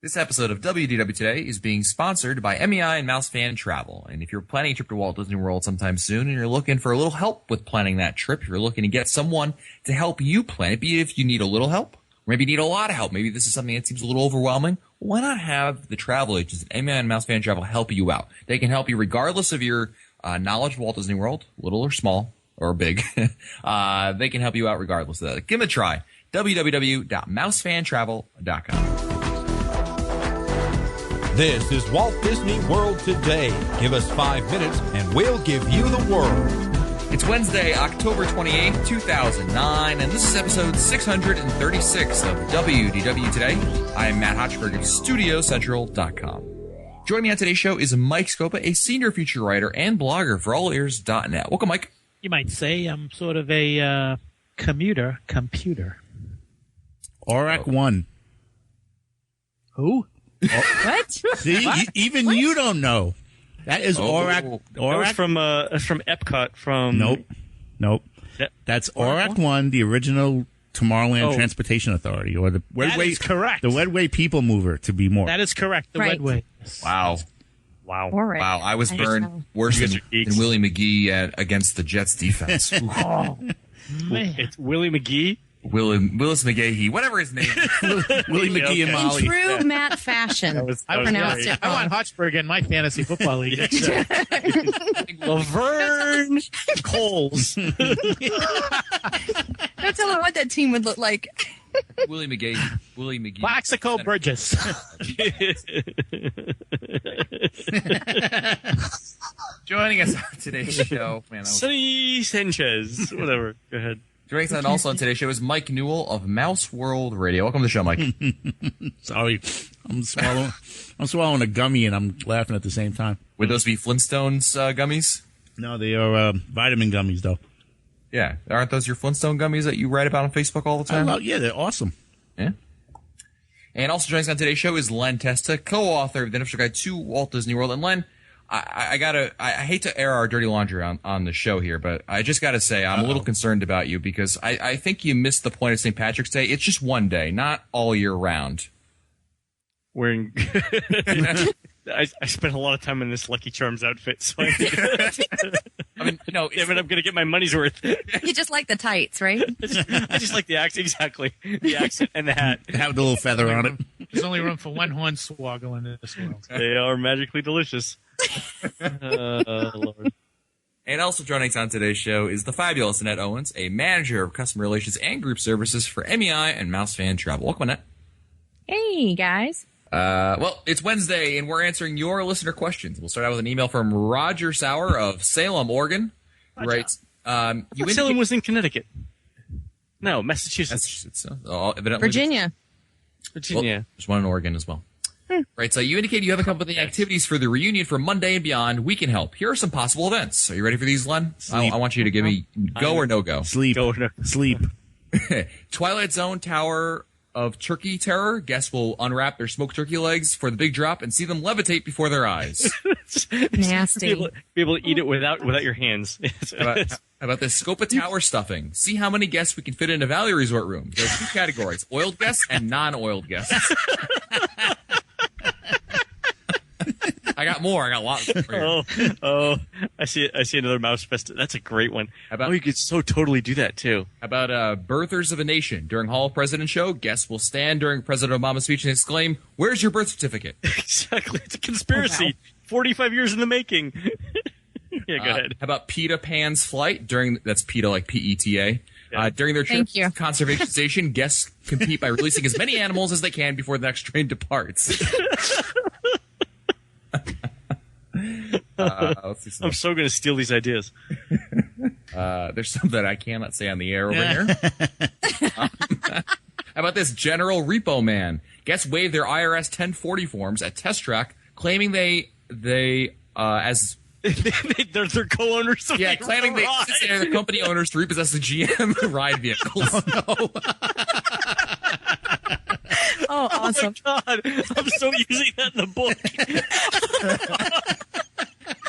This episode of WDW Today is being sponsored by MEI and Mouse Fan Travel. And if you're planning a trip to Walt Disney World sometime soon and you're looking for a little help with planning that trip, you're looking to get someone to help you plan it, be it if you need a little help, or maybe you need a lot of help. Maybe this is something that seems a little overwhelming. Why not have the travel agents at MEI and Mouse Fan Travel help you out? They can help you regardless of your knowledge of Walt Disney World, little or small or big. They can help you out regardless of that. Give them a try. www.mousefantravel.com. This is Walt Disney World Today. Give us 5 minutes and we'll give you the world. It's Wednesday, October 28th, 2009, and this is episode 636 of WDW Today. I am Matt Hochberg of StudioCentral.com. Joining me on today's show is Mike Scopa, a senior feature writer and blogger for AllEars.net. Welcome, Mike. You might say I'm sort of a computer. Aurak 1. Who? What? See, even you don't know. That is Aurak. That was from Epcot. Nope. That's Aurak 1, the original Tomorrowland Transportation Authority, or the That is correct. The Wedway People Mover, to be more. That is correct. The Right. Wedway. Wow. All right. Wow, I was burned worse than Willie McGee against the Jets defense. Oh, man. It's Willie McGee. Willis McGahee, whatever his name is. Willie McGee and In Molly. true Matt fashion, I pronounced it I want wrong. Hotchberg in my fantasy football league. Laverne Coles. Don't tell me what that team would look like. Willie McGee. Plaxico Burgess. Joining us on today's show, Sonny Sanchez. Whatever. Go ahead. Joining us also on today's show is Mike Newell of Mouse World Radio. Welcome to the show, Mike. Sorry, I'm swallowing a gummy and I'm laughing at the same time. Would those be Flintstones gummies? No, they are vitamin gummies, though. Yeah. Aren't those your Flintstone gummies that you write about on Facebook all the time? Yeah, they're awesome. Yeah. And also joining us on today's show is Len Testa, co-author of the Initial Guide to Walt Disney World. And Len, I hate to air our dirty laundry on the show here, but I just gotta say I'm a little concerned about you because I think you missed the point of St. Patrick's Day. It's just one day, not all year round. Wearing. I spent a lot of time in this Lucky Charms outfit, so I mean, I'm going to get my money's worth. You just like the tights, right? I just like the accent, exactly. The accent and the hat. Have the little feather on it. There's only room for one hornswoggle in this world. They are magically delicious. Lord. And also joining us on today's show is the fabulous Annette Owens, a manager of customer relations and group services for MEI and Mouse Fan Travel. Welcome, Annette. Hey, guys. Well, it's Wednesday, and we're answering your listener questions. We'll start out with an email from Roger Sauer of Salem, Oregon. Who writes, Salem was in Connecticut. No, Massachusetts. Evidently Virginia. Virginia. Well, there's one in Oregon as well. Right, so you indicate you haven't come up with any activities for the reunion for Monday and beyond. We can help. Here are some possible events. Are you ready for these, Len? I want you to give me go or no go. Sleep. Sleep. Twilight Zone Tower of Turkey Terror. Guests will unwrap their smoked turkey legs for the big drop and see them levitate before their eyys. Nasty. Be able to eat it without your hands. How about this? Scopa Tower stuffing. See how many guests we can fit in a Valley Resort room. There are two categories, oiled guests and non-oiled guests. I got more. I got lots more. I see another mouse fest. That's a great one. About, you could so totally do that too. How about Birthers of a Nation? During Hall of Presidents show, guests will stand during President Obama's speech and exclaim, "Where's your birth certificate?" Exactly. It's a conspiracy. Oh, wow. 45 years in the making. Yeah, go ahead. How about PETA Pan's flight? That's PETA, like PETA. Yeah. During their trip Thank you. to Conservation Station, guests compete by releasing as many animals as they can before the next train departs. Let's see I'm so going to steal these ideas. there's some that I cannot say on the air over here. How about this? General Repo Man. Guests waive their IRS 1040 forms at Test Track, claiming they're co-owners of the claiming ride. they're the company owners to repossess the GM ride vehicles. Oh, no. Oh, awesome. Oh my God, I'm so using that in the book.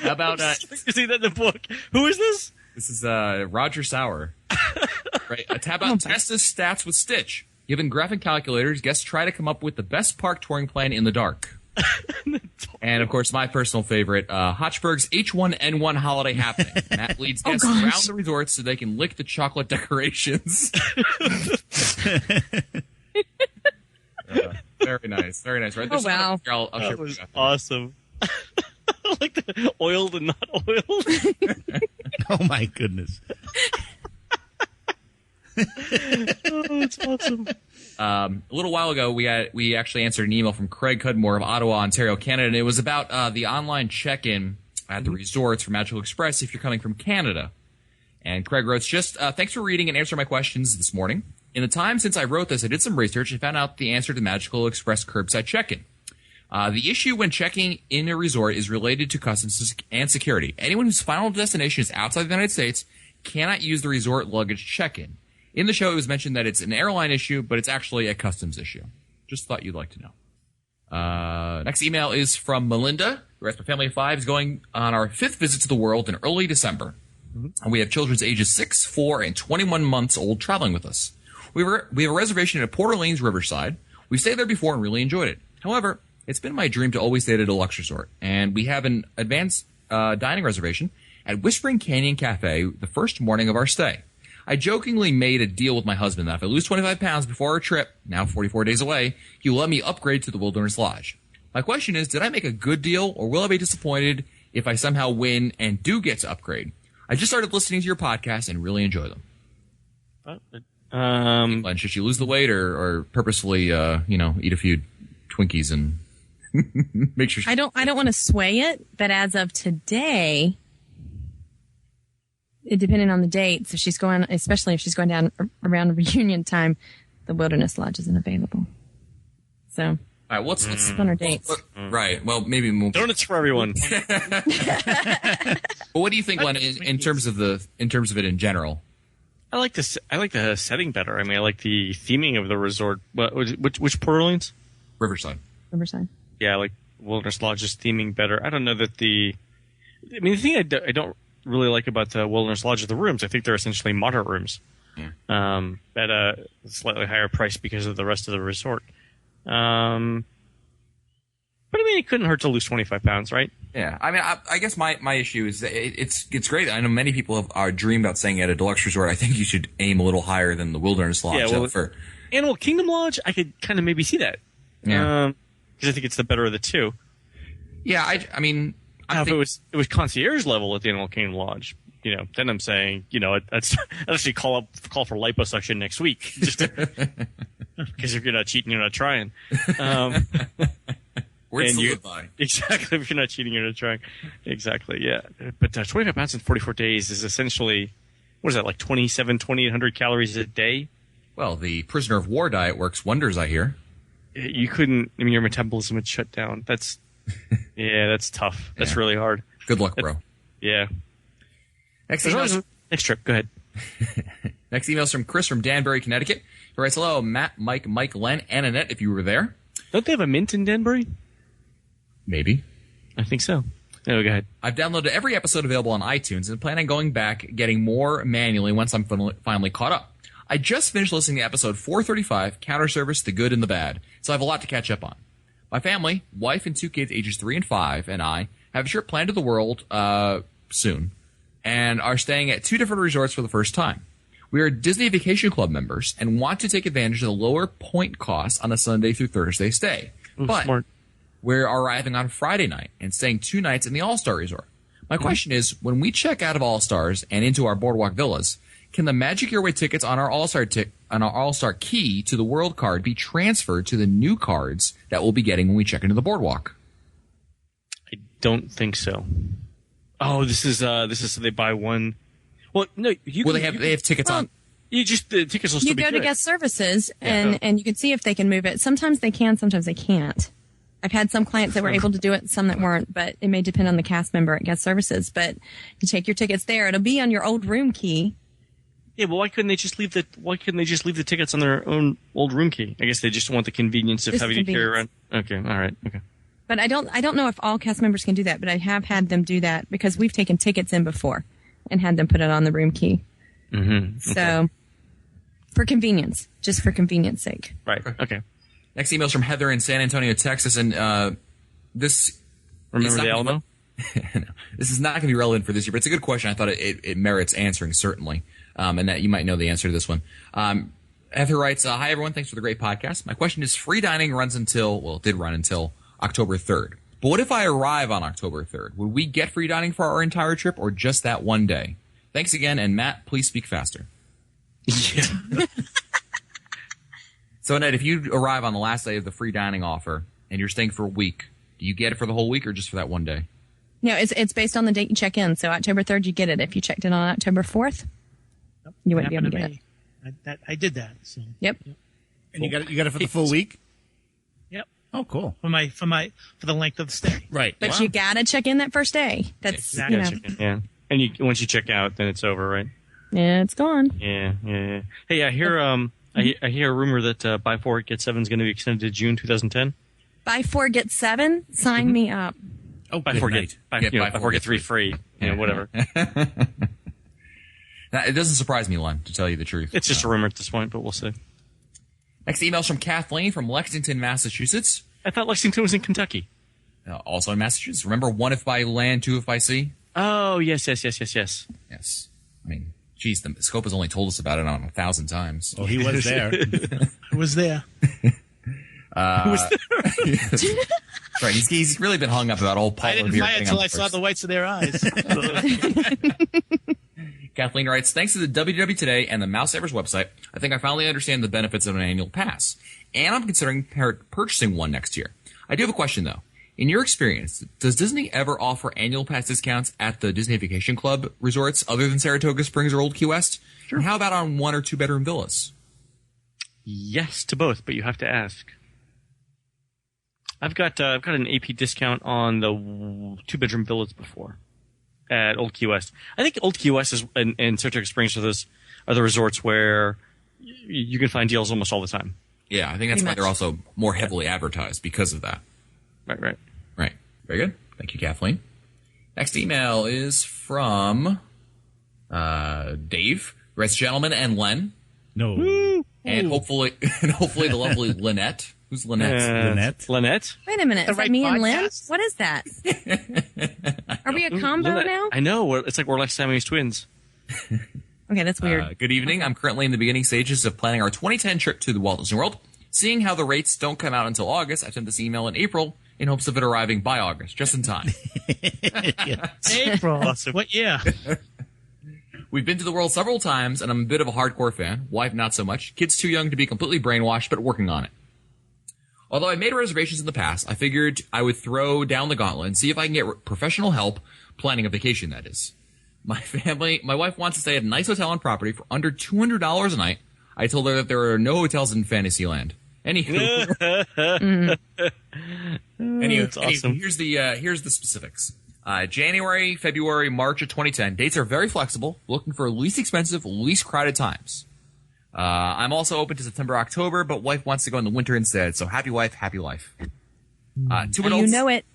How about using that in the book? Who is this? This is Roger Sauer. Right. How about Testa's stats with Stitch? Given graphic calculators, guests try to come up with the best park touring plan in the dark. And, of course, my personal favorite, Hotchberg's H1N1 holiday happening. Matt leads guests around the resort so they can lick the chocolate decorations. Very nice. Very nice. Right? Oh, wow. I'll That share was with you. awesome. Like the oiled and not oiled. Oh, my goodness. Oh, it's awesome. A little while ago, we actually answered an email from Craig Cudmore of Ottawa, Ontario, Canada, and it was about the online check-in at the resorts for Magical Express if you're coming from Canada. And Craig wrote, thanks for reading and answering my questions this morning. In the time since I wrote this, I did some research and found out the answer to Magical Express curbside check-in. The issue when checking in a resort is related to customs and security. Anyone whose final destination is outside the United States cannot use the resort luggage check-in. In the show, it was mentioned that it's an airline issue, but it's actually a customs issue. Just thought you'd like to know. Next email is from Melinda, who writes, my family of 5 is going on our 5th visit to the world in early December. And we have children's ages 6, 4, and 21 months old traveling with us. We have a reservation at Port Orleans Riverside. We've stayed there before and really enjoyed it. However, it's been my dream to always stay at a deluxe resort, and we have an advanced dining reservation at Whispering Canyon Cafe the first morning of our stay. I jokingly made a deal with my husband that if I lose 25 pounds before our trip, now 44 days away, he will let me upgrade to the Wilderness Lodge. My question is, did I make a good deal, or will I be disappointed if I somehow win and do get to upgrade? I just started listening to your podcast and really enjoy them. And should you lose the weight or purposefully, eat a few Twinkies and make sure? I don't want to sway it, but as of today, depending on the dates, if she's going, especially if she's going down around reunion time, the Wilderness Lodge isn't available. So, all right, let's on our dates. Right. Well, maybe we'll, Donuts for everyone. But what do you think, Len, in terms of it in general? I like the setting better. I mean, I like the theming of the resort. Which Port Orleans? Riverside. Yeah, I like Wilderness Lodge's theming better. I don't know that the thing I don't really like about the Wilderness Lodge is the rooms. I think they're essentially moderate rooms. Yeah. At a slightly higher price because of the rest of the resort. But I mean, it couldn't hurt to lose 25 pounds, right? Yeah. I mean, I guess my issue is that it's great. I know many people have dreamed about staying at a deluxe resort. I think you should aim a little higher than the Wilderness Lodge. Yeah, well, Animal Kingdom Lodge, I could kind of maybe see that. Yeah. Because I think it's the better of the two. Yeah, I mean, if it was concierge level at the Animal Kingdom Lodge, then I'm saying, I'd actually call for liposuction next week, just because if you're not cheating, you're not trying. Words to live by. Exactly. If you're not cheating, you're not trying. Exactly. Yeah. But 25 pounds in 44 days is essentially, what is that, like 2,800 calories a day? Well, the prisoner of war diet works wonders, I hear. You couldn't. I mean, your metabolism would shut down. That's tough. That's really hard. Good luck, bro. Yeah. Next trip. Go ahead. Next email's from Chris from Danbury, Connecticut. He writes, hello, Matt, Mike, Len, and Annette, if you were there. Don't they have a Mint in Danbury? Maybe. I think so. No, go ahead. I've downloaded every episode available on iTunes and plan on going back, getting more manually once I'm finally caught up. I just finished listening to episode 435, Counter Service, The Good and the Bad, so I have a lot to catch up on. My family, wife and 2 kids ages 3 and 5, and I have a trip planned to the world soon and are staying at 2 different resorts for the first time. We are Disney Vacation Club members and want to take advantage of the lower point costs on a Sunday through Thursday stay. But smart. We're arriving on Friday night and staying 2 nights in the All-Star Resort. My question is, when we check out of All-Stars and into our Boardwalk Villas, can the Magic Your Way tickets on our All-Star key to the World card be transferred to the new cards that we'll be getting when we check into the Boardwalk? I don't think so. Oh, this is so they buy one. Well, no, they have tickets on. The tickets will still be You go good. to guest services and you can see if they can move it. Sometimes they can, sometimes they can't. I've had some clients that were able to do it, some that weren't, but it may depend on the cast member at guest services. But you take your tickets there. It'll be on your old room key. Yeah, but why couldn't they just leave the tickets on their own old room key? I guess they just want the convenience of having to carry around. Okay, all right, okay. But I don't know if all cast members can do that, but I have had them do that because we've taken tickets in before and had them put it on the room key. Mm-hmm. So for convenience, just for convenience sake. Right. Okay. Next email's from Heather in San Antonio, Texas, and this. Remember the Alamo? No, this is not going to be relevant for this year, but it's a good question. I thought it merits answering, certainly, and that you might know the answer to this one. Heather writes, hi, everyone. Thanks for the great podcast. My question is, free dining did run until October 3rd. But what if I arrive on October 3rd? Would we get free dining for our entire trip or just that one day? Thanks again, and Matt, please speak faster. Yeah. So, Ned, if you arrive on the last day of the free dining offer and you're staying for a week, do you get it for the whole week or just for that one day? No, it's based on the date you check in. So October 3rd, you get it. If you checked in on October 4th, you wouldn't be able to get it. I did that. So. Yep. And you got it for the full week? Yep. Oh, cool. For the length of the stay. Right. But you gotta check in that first day. That's Exactly. Yeah. And once you check out, then it's over, right? yeah, it's gone. Yeah. Hey, I hear I hear a rumor that Buy 4 Get 7 is going to be extended to June 2010. Buy 4 get 7. Sign me up. Oh, Buy good 4 night. Buy 4 Get 3 free. Whatever. Now, it doesn't surprise me, Len, to tell you the truth. It's just a rumor at this point, but we'll see. Next email's from Kathleen from Lexington, Massachusetts. I thought Lexington was in Kentucky. Also in Massachusetts. Remember, 1 if by land, 2 if by sea? Oh, yes. Yes. I mean, geez, the scope has only told us about it on 1,000 times. Oh, he was there. I was there. Right, he's really been hung up about old Paul I didn't Revere buy it getting until on I saw first. the whites of their eyes. Kathleen writes, thanks to the WW Today and the Mouse Savers website, I think I finally understand the benefits of an annual pass. And I'm considering purchasing one next year. I do have a question, though. In your experience, does Disney ever offer annual pass discounts at the Disney Vacation Club resorts other than Saratoga Springs or Old Key West? Sure. And how about on 1 or 2 bedroom villas? Yes to both, but you have to ask. I've got an AP discount on the 2-bedroom villas before at Old Key West. I think Old Key West and Saratoga Springs are the resorts where you can find deals almost all the time. Yeah, I think that's why they're also more heavily advertised because of that. Right. Very good. Thank you, Kathleen. Next email is from Dave. Rest gentlemen and Len. No. And hopefully the lovely Lynette. Who's Lynette? Lynette? Wait a minute. The Is right that me and Lynn? podcast? What is that? Are we a combo Lynette. now? I know. It's like we're like Siamese twins. Okay, that's weird. Good evening. I'm currently in the beginning stages of planning our 2010 trip to the Walt Disney World. Seeing how the rates don't come out until August, I sent this email in April in hopes of it arriving by August, just in time. April. Awesome. What year? We've been to the world several times, and I'm a bit of a hardcore fan. Wife, not so much. Kids too young to be completely brainwashed, but working on it. Although I made reservations in the past, I figured I would throw down the gauntlet and see if I can get professional help planning a vacation, that is. My wife wants to stay at a nice hotel on property for under $200 a night. I told her that there are no hotels in Fantasyland. Anywho, That's awesome. here's the specifics. January, February, March of 2010. Dates are very flexible, looking for least expensive, least crowded times. I'm also open to September, October, but wife wants to go in the winter instead. So happy wife, happy life. 2 adults. You know it.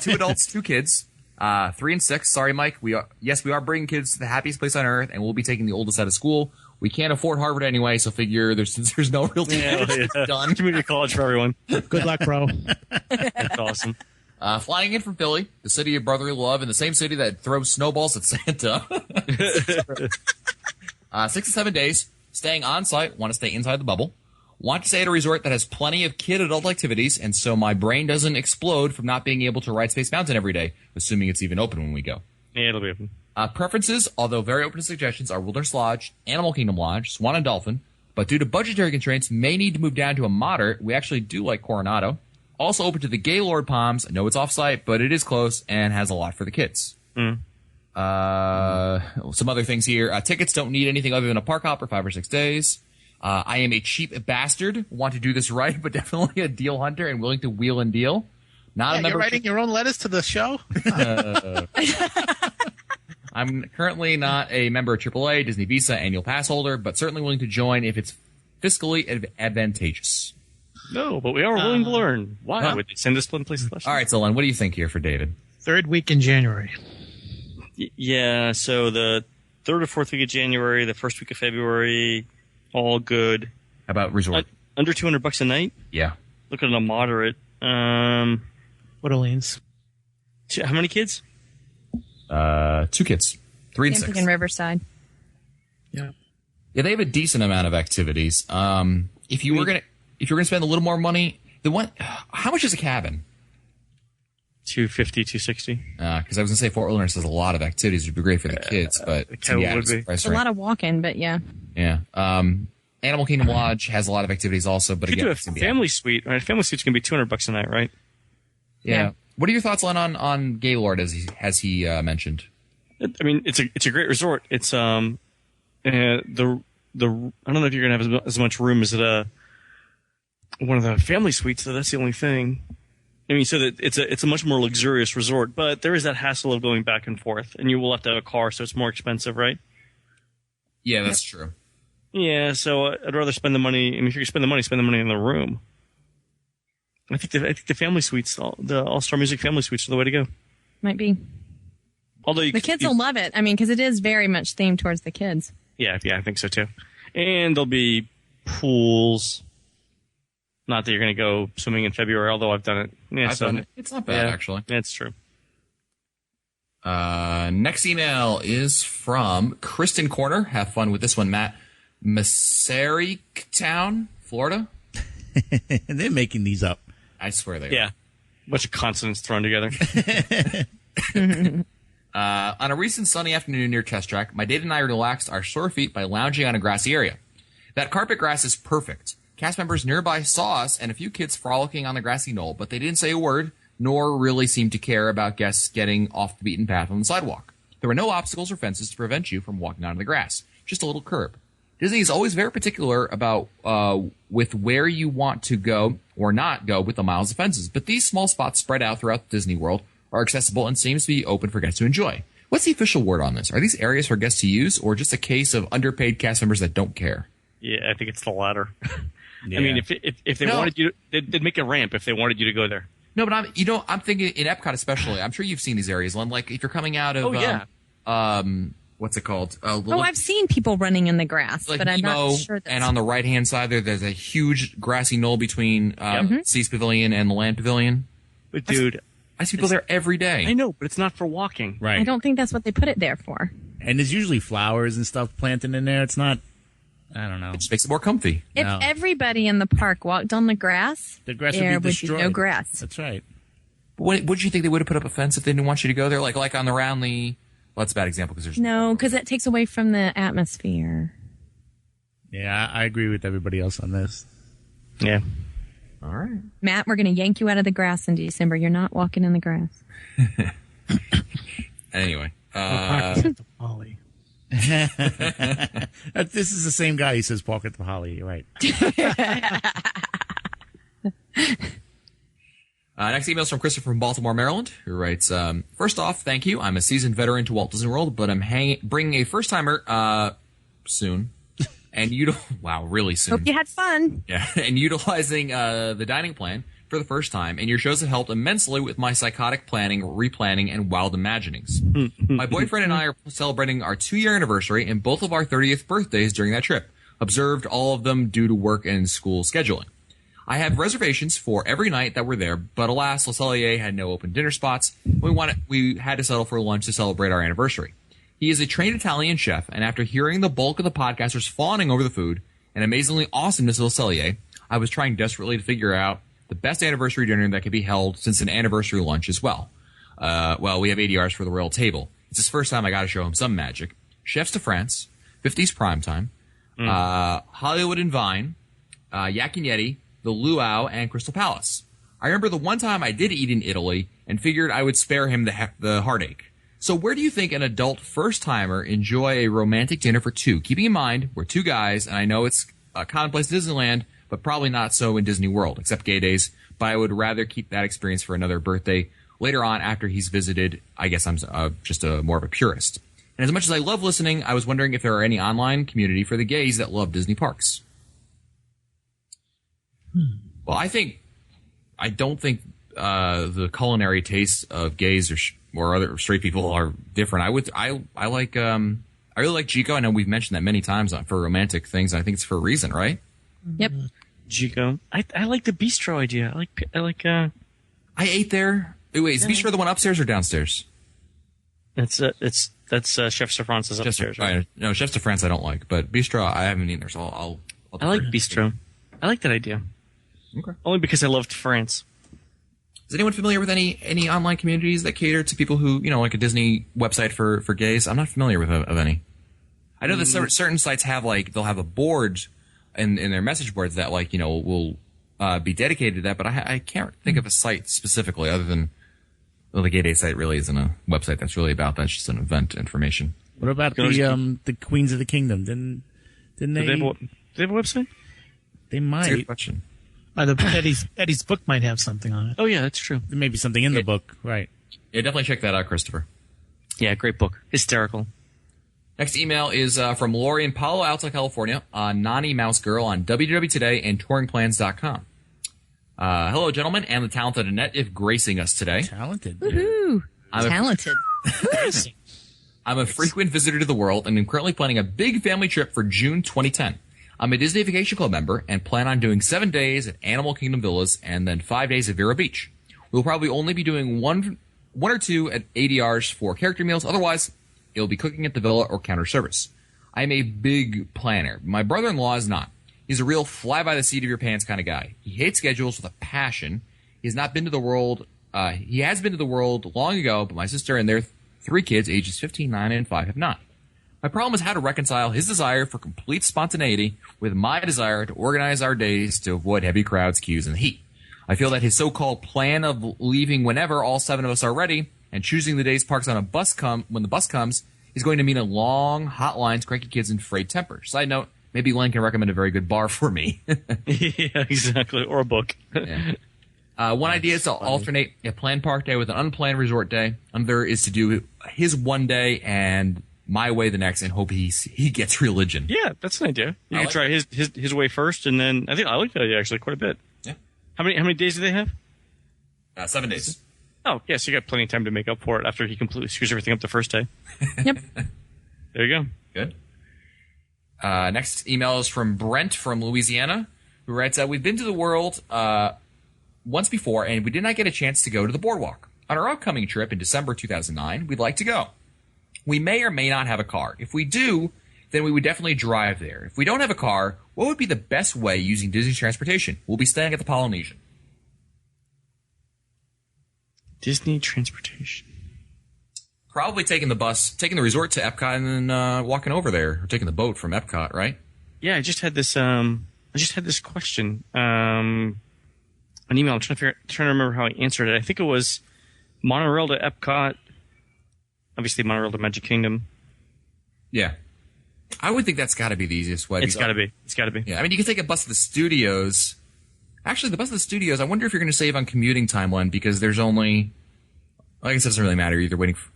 2 adults, 2 kids. 3 and 6. Sorry, Mike. We are bringing kids to the happiest place on earth, and we'll be taking the oldest out of school. We can't afford Harvard anyway, so figure there's no real done. Community college for everyone. Good luck, bro. That's awesome. Flying in from Philly, the city of brotherly love, in the same city that throws snowballs at Santa. 6 to 7 days. Staying on site. Want to stay inside the bubble. Want to stay at a resort that has plenty of kid-adult activities, and so my brain doesn't explode from not being able to ride Space Mountain every day, assuming it's even open when we go. Yeah, it'll be open. Preferences, although very open to suggestions, are Wilderness Lodge, Animal Kingdom Lodge, Swan and Dolphin, but due to budgetary constraints, may need to move down to a moderate. We actually do like Coronado. Also open to the Gaylord Palms. I know it's off-site, but it is close and has a lot for the kids. Some other things here. Tickets don't need anything other than a park hop for 5 or 6 days. I am a cheap bastard. Want to do this right, but definitely a deal hunter and willing to wheel and deal. Not a You're member. writing your own letters to the show? I'm currently not a member of AAA, Disney Visa, annual pass holder, but certainly willing to join if it's fiscally advantageous. No, but we are willing to learn. Why would they send us one place? All right, so Len, what do you think here for David? 3rd week in January. Yeah, so the 3rd or 4th week of January, the 1st week of February, all good. How about resort? Under $200 a night. Yeah. Looking at a moderate. What Orleans? How many kids? 2 kids, 3 and Same 6. thing in Riverside. Yeah. Yeah, they have a decent amount of activities. If you were gonna spend a little more money, how much is a cabin? $250, $260. Because I was gonna say Fort Wilderness has a lot of activities. It'd be great for the kids, but the cabin would be. It's a lot of walking, but yeah. Yeah. Animal Kingdom Lodge has a lot of activities also, but You could again, do a it's gonna be family suite. Right? Family suite's gonna be $200 a night, right? Yeah. What are your thoughts, Len, on Gaylord as he mentioned? I mean, it's a great resort. It's I don't know if you're gonna have as much room as at one of the family suites. So that's the only thing. I mean, so that it's a much more luxurious resort, but there is that hassle of going back and forth, and you will have to have a car, so it's more expensive, right? Yeah, that's true. Yeah, so I'd rather spend the money. I mean, if you're gonna spend the money in the room. I think the family suites, the All-Star Music family suites, are the way to go. Might be. Although The kids will love it. I mean, because it is very much themed towards the kids. Yeah, I think so too. And there'll be pools. Not that you're going to go swimming in February, although I've done it. Yeah, I've done it. It's not bad, actually. That's true. Next email is from Kristen Corner. Have fun with this one, Matt. Town, Florida. They're making these up. I swear they are. Yeah. A bunch of consonants thrown together. On a recent sunny afternoon near Test Track, my date and I relaxed our sore feet by lounging on a grassy area. That carpet grass is perfect. Cast members nearby saw us and a few kids frolicking on the grassy knoll, but they didn't say a word, nor really seem to care about guests getting off the beaten path on the sidewalk. There were no obstacles or fences to prevent you from walking onto the grass, just a little curb. Disney is always very particular about with where you want to go or not go with the miles of fences, but these small spots spread out throughout Disney World are accessible and seems to be open for guests to enjoy. What's the official word on this? Are these areas for guests to use, or just a case of underpaid cast members that don't care? Yeah, I think it's the latter. Yeah. I mean, if they wanted you, they'd make a ramp if they wanted you to go there. No, but I'm thinking in Epcot especially. I'm sure you've seen these areas, Len. Like if you're coming out of, what's it called? I've seen people running in the grass, like but I'm Nemo, not sure. And on the right hand side there's a huge grassy knoll between Seas Pavilion and the Land Pavilion. But dude, I see people there every day. I know, but it's not for walking. Right. I don't think that's what they put it there for. And there's usually flowers and stuff planted in there. It's not, I don't know. It just makes it more comfy. If No. everybody in the park walked on the grass, The grass there would be destroyed. no grass. That's right. What would you think they would have put up a fence if they didn't want you to go there? Like on the around the. Well, that's a bad example because there's No, because it takes away from the atmosphere. Yeah, I agree with everybody else on this. Yeah. All right. Matt, we're going to yank you out of the grass in December. You're not walking in the grass. Anyway, Pocket at the Poly. This is the same guy who says park at the Holly. You're right. Next email is from Christopher from Baltimore, Maryland, who writes, first off, thank you. I'm a seasoned veteran to Walt Disney World, but I'm bringing a first-timer soon. And wow, really soon. Hope you had fun. Yeah, and utilizing the dining plan for the first time, and your shows have helped immensely with my psychotic planning, replanning, and wild imaginings. My boyfriend and I are celebrating our 2-year anniversary and both of our 30th birthdays during that trip. Observed all of them due to work and school scheduling. I have reservations for every night that we're there, but alas, Le Cellier had no open dinner spots. We had to settle for lunch to celebrate our anniversary. He is a trained Italian chef, and after hearing the bulk of the podcasters fawning over the food and amazingly awesomeness of Le Cellier, I was trying desperately to figure out the best anniversary dinner that could be held since an anniversary lunch as well. We have ADRs for the royal table. It's his first time. I got to show him some magic. Chefs de France, 50s Primetime, Hollywood and Vine, Yak and Yeti, the Luau, and Crystal Palace. I remember the one time I did eat in Italy and figured I would spare him the heartache. So where do you think an adult first-timer enjoy a romantic dinner for two? Keeping in mind, we're two guys, and I know it's commonplace in Disneyland, but probably not so in Disney World, except Gay Days. But I would rather keep that experience for another birthday later on after he's visited. I guess I'm just more of a purist. And as much as I love listening, I was wondering if there are any online community for the gays that love Disney parks. Well, I don't think the culinary tastes of gays or other straight people are different. I I really like Chico. I know we've mentioned that many times for romantic things. I think it's for a reason, right? Yep. Chico. I like the bistro idea. I ate there. Wait, is Bistro the one upstairs or downstairs? That's Chef de France's upstairs. Right? No, Chef de France I don't like, but Bistro I haven't eaten there, so I'll I like bistro. I like that idea. Okay. Only because I loved France. Is anyone familiar with any online communities that cater to people who, like a Disney website for gays? I'm not familiar with of any. I know that certain sites have they'll have a board in their message boards that will be dedicated to that, but I can't think of a site specifically other than the Gay Day site really isn't a website that's really about that. It's just an event information. What about the Queens of the Kingdom? Didn't they? Do they have a website? They might. That's a good question. Eddie's book might have something on it. Oh yeah, that's true. There may be something in the book, right? Yeah, definitely check that out, Christopher. Yeah, great book. Hysterical. Next email is from Lori in Palo Alto, California, on Nani Mouse Girl on WW Today and touringplans.com. Hello, gentlemen, and the talented Annette, if gracing us today. Talented. Woohoo! Talented. I'm a frequent visitor to the world and am currently planning a big family trip for June 2010. I'm a Disney Vacation Club member and plan on doing 7 days at Animal Kingdom Villas and then 5 days at Vero Beach. We'll probably only be doing one or two at ADRs for character meals. Otherwise, it'll be cooking at the villa or counter service. I'm a big planner. My brother-in-law is not. He's a real fly-by-the-seat-of-your-pants kind of guy. He hates schedules with a passion. He has been to the world long ago, but my sister and their 3 kids, ages 15, 9, and 5, have not. My problem is how to reconcile his desire for complete spontaneity with my desire to organize our days to avoid heavy crowds, queues, and heat. I feel that his so-called plan of leaving whenever all 7 of us are ready and choosing the day's parks on a bus when the bus comes is going to mean a long, hot lines, cranky kids, and frayed temper. Side note, maybe Len can recommend a very good bar for me. Yeah, exactly. Or a book. Yeah. One idea is to alternate a planned park day with an unplanned resort day. Another is to do his one day and my way the next and hope he gets religion. Yeah, that's an idea. You can try his way first, and then I like that idea actually quite a bit. Yeah. How many days do they have? 7 days. Oh, yeah, so you got plenty of time to make up for it after he completely screws everything up the first day. Yep. There you go. Good. Next email is from Brent from Louisiana, who writes, we've been to the world once before, and we did not get a chance to go to the boardwalk. On our upcoming trip in December 2009, we'd like to go. We may or may not have a car. If we do, then we would definitely drive there. If we don't have a car, what would be the best way using Disney's transportation? We'll be staying at the Polynesian. Disney transportation. Probably taking the resort to Epcot and then walking over there, or taking the boat from Epcot, right? Yeah, I just had this question. An email. I'm trying to remember how I answered it. I think it was monorail to Epcot. Obviously, monorail to Magic Kingdom. Yeah. I would think that's got to be the easiest way. It's got to be. Yeah, I mean, you can take a bus to the studios. Actually, the bus to the studios, I wonder if you're going to save on commuting time, Len, because there's only... I guess it doesn't really matter. You're waiting for...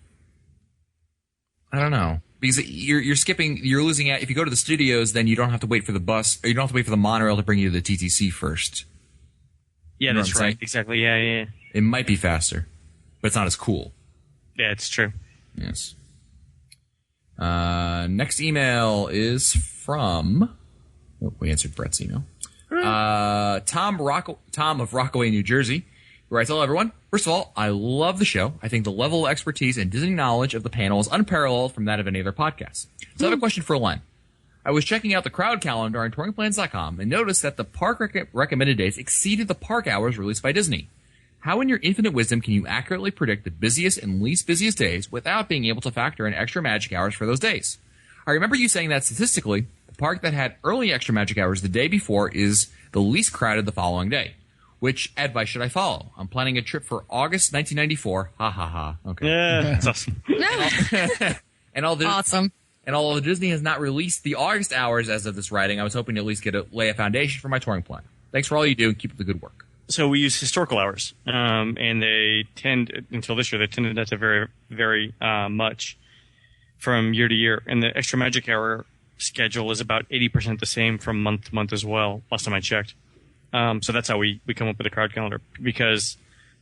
I don't know. Because you're losing out. If you go to the studios, then you don't have to wait for the bus, or you don't have to wait for the monorail to bring you to the TTC first. Yeah, you know that's right. Exactly. Yeah. It might be faster, but it's not as cool. Yeah, it's true. Yes. Next email is from... Oh, we answered Brett's email. Tom of Rockaway, New Jersey, who writes, hello, everyone. First of all, I love the show. I think the level of expertise and Disney knowledge of the panel is unparalleled from that of any other podcast. So I have a question for Len. I was checking out the crowd calendar on touringplans.com and noticed that the park recommended dates exceeded the park hours released by Disney. How in your infinite wisdom can you accurately predict the busiest and least busiest days without being able to factor in extra magic hours for those days? I remember you saying that statistically, the park that had early extra magic hours the day before is the least crowded the following day. Which advice should I follow? I'm planning a trip for August 1994. Ha ha ha. Okay. Yeah, that's awesome. Awesome. And although Disney has not released the August hours as of this writing, I was hoping to at least lay a foundation for my touring plan. Thanks for all you do and keep up the good work. So we use historical hours, and they tend, until this year, they tended not to vary very much from year to year. And the extra magic hour schedule is about 80% the same from month to month as well, last time I checked. So that's how we come up with a crowd calendar, because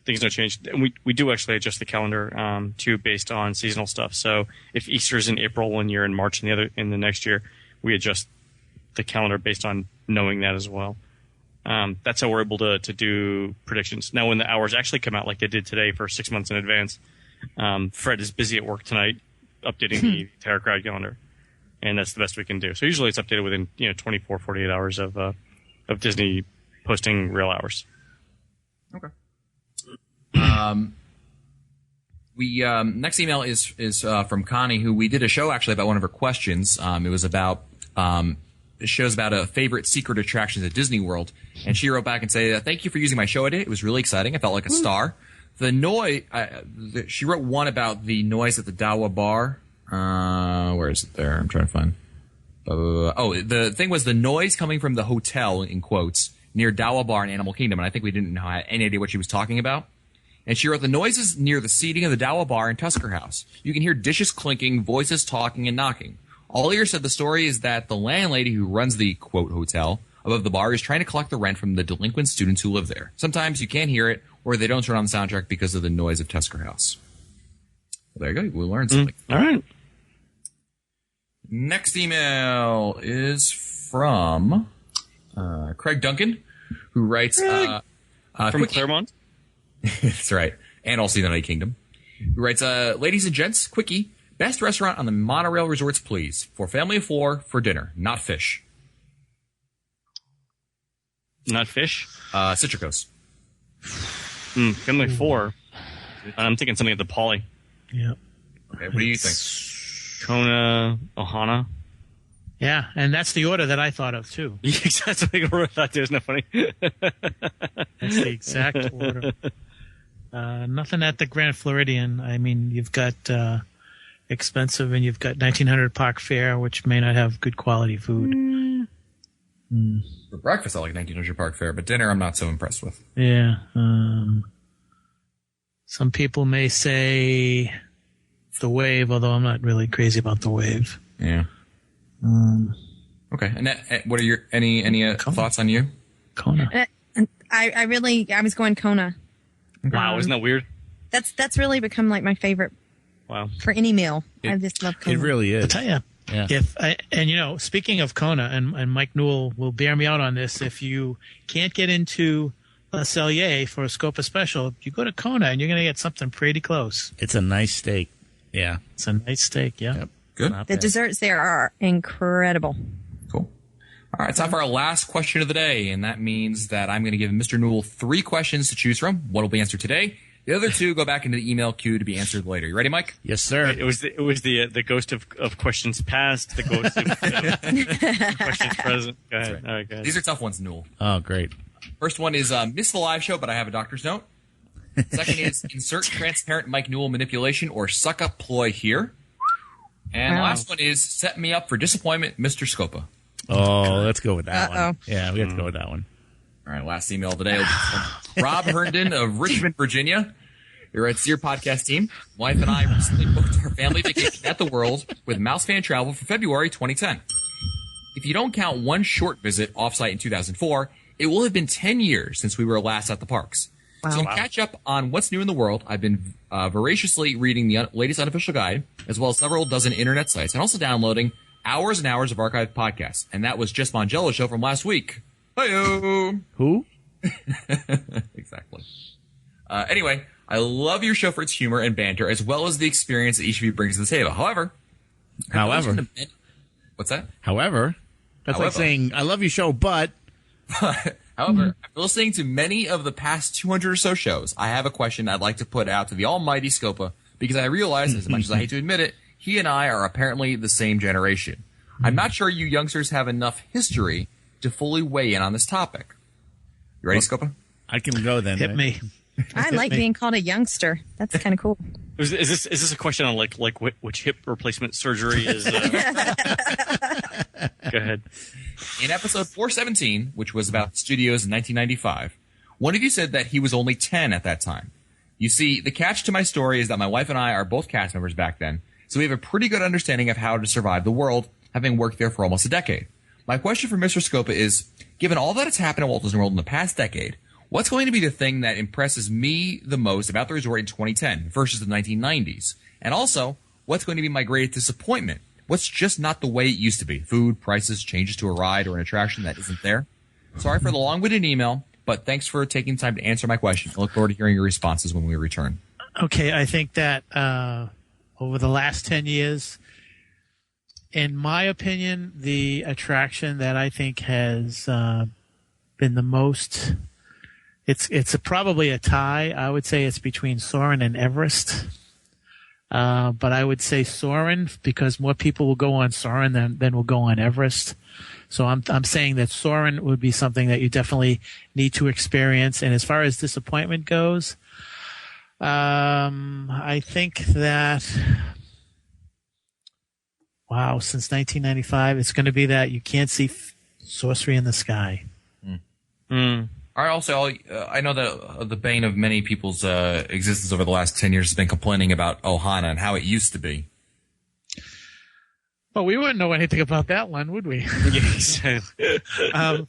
things don't change. And we do actually adjust the calendar too based on seasonal stuff. So if Easter's in April one year and March in the next year, we adjust the calendar based on knowing that as well. That's how we're able to do predictions. Now, when the hours actually come out like they did today for 6 months in advance, Fred is busy at work tonight updating the entire crowd calendar, and that's the best we can do. So usually it's updated within 24, 48 hours of Disney posting real hours. Okay. We next email is from Connie, who we did a show actually about one of her questions. It was about shows about a favorite secret attractions at Disney World, and she wrote back and said, "Thank you for using my show today. It was really exciting. I felt like a star." The noise. She wrote one about the noise at the Dawa Bar. Where is it? There, I'm trying to find. The thing was the noise coming from the hotel in quotes near Dawa Bar in Animal Kingdom, and I think we didn't have any idea what she was talking about. And she wrote the noises near the seating of the Dawa Bar in Tusker House. You can hear dishes clinking, voices talking, and knocking. Ollier said the story is that the landlady who runs the, quote, hotel above the bar is trying to collect the rent from the delinquent students who live there. Sometimes you can't hear it, or they don't turn on the soundtrack because of the noise of Tusker House. Well, there you go. We learned something. All right. Next email is from Craig Duncan, who writes... from Quickie. Claremont? That's right. And also the United Kingdom. Who writes, ladies and gents, Quickie, best restaurant on the monorail resorts, please. For family of 4, for dinner, not fish. Not fish? Citricos. Family of 4. I'm thinking something at the Poly. Yeah. Okay, what do you think? Kona, Ohana. Yeah, and that's the order that I thought of, too. Exactly what I thought. Isn't that funny? That's the exact order. Nothing at the Grand Floridian. I mean, you've got expensive, and you've got 1900 Park Fair, which may not have good quality food. For breakfast, I like 1900 Park Fair, but dinner I'm not so impressed with. Yeah. Some people may say the Wave, although I'm not really crazy about the Wave. Yeah. Okay. And what are your any thoughts on you? Kona. I was going Kona. Wow, isn't that weird? That's really become like my favorite. Wow. For any meal. I just love Kona. It really is. I'll tell you. Yeah. Speaking of Kona, and Mike Newell will bear me out on this, if you can't get into Le Cellier for a Scopa special, you go to Kona and you're going to get something pretty close. It's a nice steak. Yeah. It's a nice steak, yeah. Yep. Good. The desserts there are incredible. Cool. All right, time for our last question of the day, and that means that I'm going to give Mr. Newell 3 questions to choose from. One will be answered today. The other 2 go back into the email queue to be answered later. You ready, Mike? Yes, sir. It was the ghost of questions past, the ghost of questions present. Go ahead. Right. All right, guys. These are tough ones, Newell. Oh, great. First one is miss the live show, but I have a doctor's note. Second is insert transparent Mike Newell manipulation or suck up ploy here. And the last one is set me up for disappointment, Mr. Scopa. Oh, let's go with that Uh-oh. one. Yeah, we have to go with that one. All right, last email of the day will be from Rob Herndon of Richmond, Virginia. He writes, "Dear podcast team, wife and I recently booked our family vacation at the World with Mouse Fan Travel for February 2010. If you don't count one short visit offsite in 2004, it will have been 10 years since we were last at the parks. Wow. So to catch up on what's new in the world, I've been voraciously reading the latest unofficial guide, as well as several dozen internet sites, and also downloading hours and hours of archived podcasts. And that was just Mangello's show from last week. Hi-yo! Who? Exactly. Anyway, I love your show for its humor and banter, as well as the experience that each of you brings to the table. However, what's that? However, that's like saying, I love your show, but... However, after listening to many of the past 200 or so shows, I have a question I'd like to put out to the almighty Scopa, because I realize, as much as I hate to admit it, he and I are apparently the same generation. I'm not sure you youngsters have enough history to fully weigh in on this topic. You ready, Scopa? I can go then. Hit me. I like being called a youngster. That's kind of cool. Is this a question on like which hip replacement surgery is? Go ahead. In episode 417, which was about studios in 1995, one of you said that he was only 10 at that time. You see, the catch to my story is that my wife and I are both cast members back then, so we have a pretty good understanding of how to survive the world, having worked there for almost a decade. My question for Mr. Scopa is, given all that has happened at Walt Disney World in the past decade, What's going to be the thing that impresses me the most about the resort in 2010 versus the 1990s? And also, what's going to be my greatest disappointment? What's just not the way it used to be? Food, prices, changes to a ride or an attraction that isn't there? Sorry for the long-winded email, but thanks for taking time to answer my question. I look forward to hearing your responses when we return. Okay, I think that over the last 10 years, in my opinion, the attraction that I think has been the most, it's probably a tie. I would say it's between Soarin' and Everest. But I would say Soarin' because more people will go on Soarin' than will go on Everest. So I'm saying that Soarin' would be something that you definitely need to experience. And as far as disappointment goes, I think that, since 1995, it's going to be that you can't see sorcery in the sky. I know that the bane of many people's existence over the last 10 years has been complaining about Ohana and how it used to be. Well, we wouldn't know anything about that one, would we? That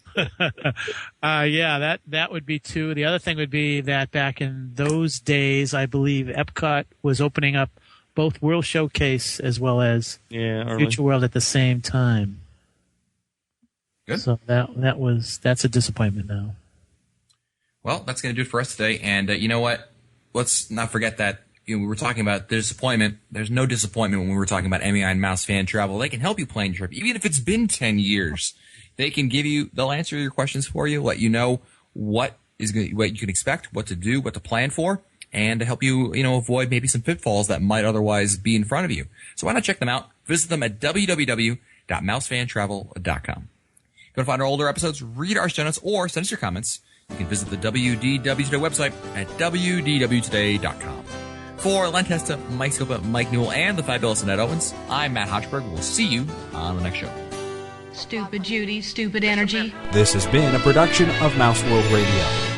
would be two. The other thing would be that back in those days, I believe Epcot was opening up both World Showcase as well as Future World at the same time. Good. So that's a disappointment now. Well, that's going to do it for us today. And you know what? Let's not forget that we were talking about disappointment. There's no disappointment when we were talking about MEI and Mouse Fan Travel. They can help you plan your trip, even if it's been 10 years. They'll answer your questions for you, let you know what you can expect, what to do, what to plan for, and to help you, avoid maybe some pitfalls that might otherwise be in front of you. So why not check them out? Visit them at www.mousefantravel.com. Go to find our older episodes, read our show notes, or send us your comments. You can visit the WDW Today website at wdwtoday.com. For Len Testa, Mike Scopa, Mike Newell, and the fabulous Annette Owens, I'm Matt Hochberg. We'll see you on the next show. Stupid Judy, stupid energy. This has been a production of Mouse World Radio.